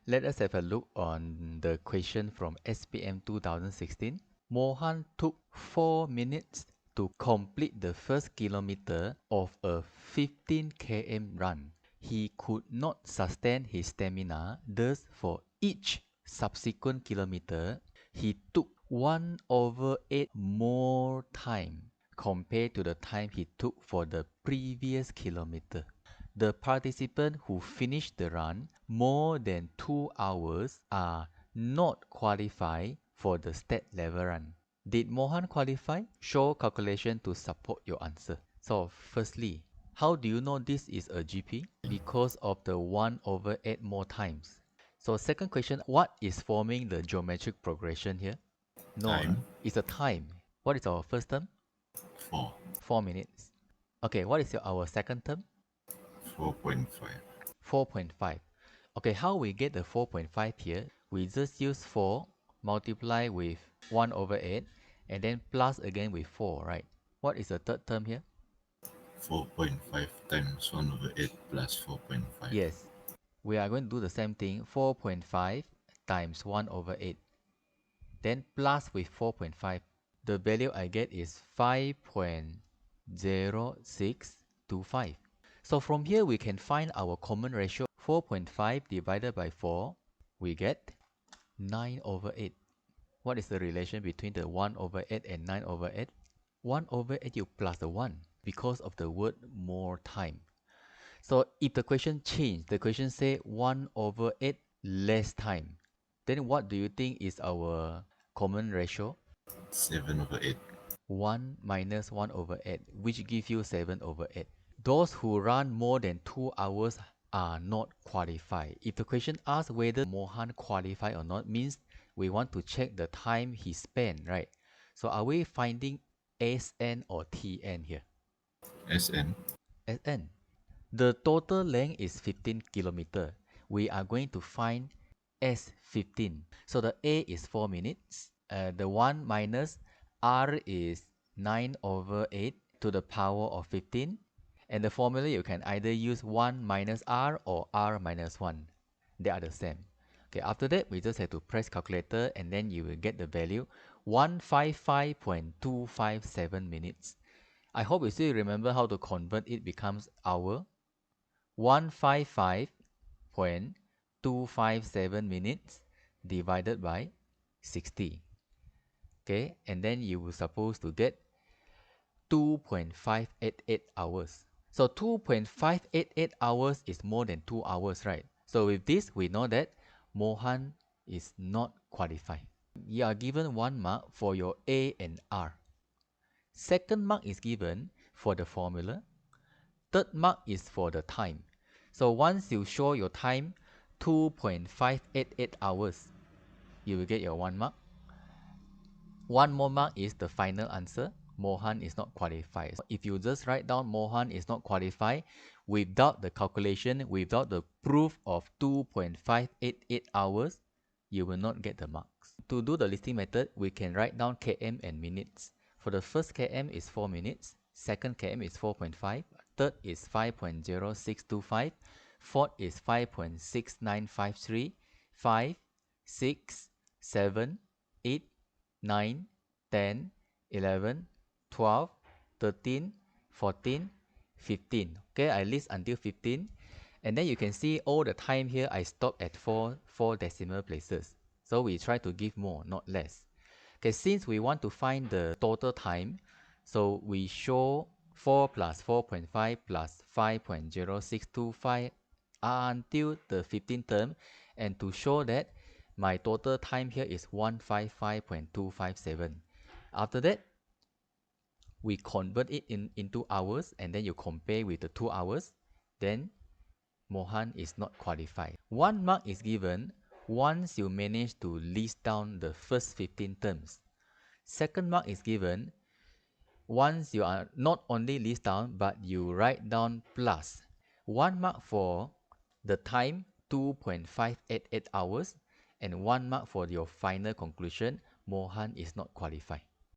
Let us have a look on the question from SPM 2016. Mohan took 4 minutes to complete the first kilometer of a 15 km run. He could not sustain his stamina, thus for each subsequent kilometer, he took 1/8 more time compared to the time he took for the previous kilometer. The participants who finished the run more than 2 hours are not qualified for the state level run. Did Mohan qualify? Show calculation to support your answer. So firstly, how do you know this is a GP? Because of the 1/8 more times. So second question, what is forming the geometric progression here? No, Time it's a time. What is our first term? 4, 4 minutes. Okay, what is our second term? 4.5. 4.5. Okay, how we get the 4.5 here? We just use 4 multiply with 1/8 and then plus again with 4, right? What is the third term here? 4.5 times 1/8 plus 4.5. Yes, we are going to do the same thing. 4.5 times 1/8. Then plus with 4.5. The value I get is 5.0625. So from here we can find our common ratio. 4.5 divided by 4, we get 9/8. What is the relation between the 1/8 and 9/8? 1/8 you plus the 1 because of the word more time. So if the question change, the question say 1/8 less time, then what do you think is our common ratio? 7/8. 1 minus 1/8, which give you 7/8. Those who run more than 2 hours are not qualified. If the question asks whether Mohan qualified or not, means we want to check the time he spent, right? So are we finding SN or TN here? SN SN. The total length is 15 kilometer. We are going to find S15. So the A is 4 minutes. The 1 minus R is 9/8 to the power of 15. And the formula you can either use 1 minus R or R minus 1. They are the same. Okay, after that, we just have to press calculator and then you will get the value 155.257 minutes. I hope you still remember how to convert it becomes hour. 155.257 minutes divided by 60. Okay, and then you were supposed to get 2.588 hours. So 2.588 hours is more than 2 hours, right? So with this, we know that Mohan is not qualified. You are given 1 mark for your A and R. Second mark is given for the formula. Third mark is for the time. So once you show your time 2.588 hours, you will get your 1 mark. 1 more mark is the final answer. Mohan is not qualified. If you just write down Mohan is not qualified without the calculation, without the proof of 2.588 hours, you will not get the marks. To do the listing method, we can write down km and minutes. For the first km is 4 minutes, second km is 4.5, third is 5.0625, fourth is 5.6953, 5, 6, 7, 8, 9, 10, 11, 12, 13, 14, 15. Okay, I list until 15. And then you can see all the time here I stop at 4 decimal places. So we try to give more, not less. Okay, since we want to find the total time, so we show 4 plus 4.5 plus 5.0625 until the 15th term, and to show that my total time here is 155.257. After that, we convert it into hours and then you compare with the 2 hours, then Mohan is not qualified. 1 mark is given once you manage to list down the first 15 terms. Second mark is given once you are not only list down but you write down plus. 1 mark for the time 2.588 hours and 1 mark for your final conclusion. Mohan is not qualified.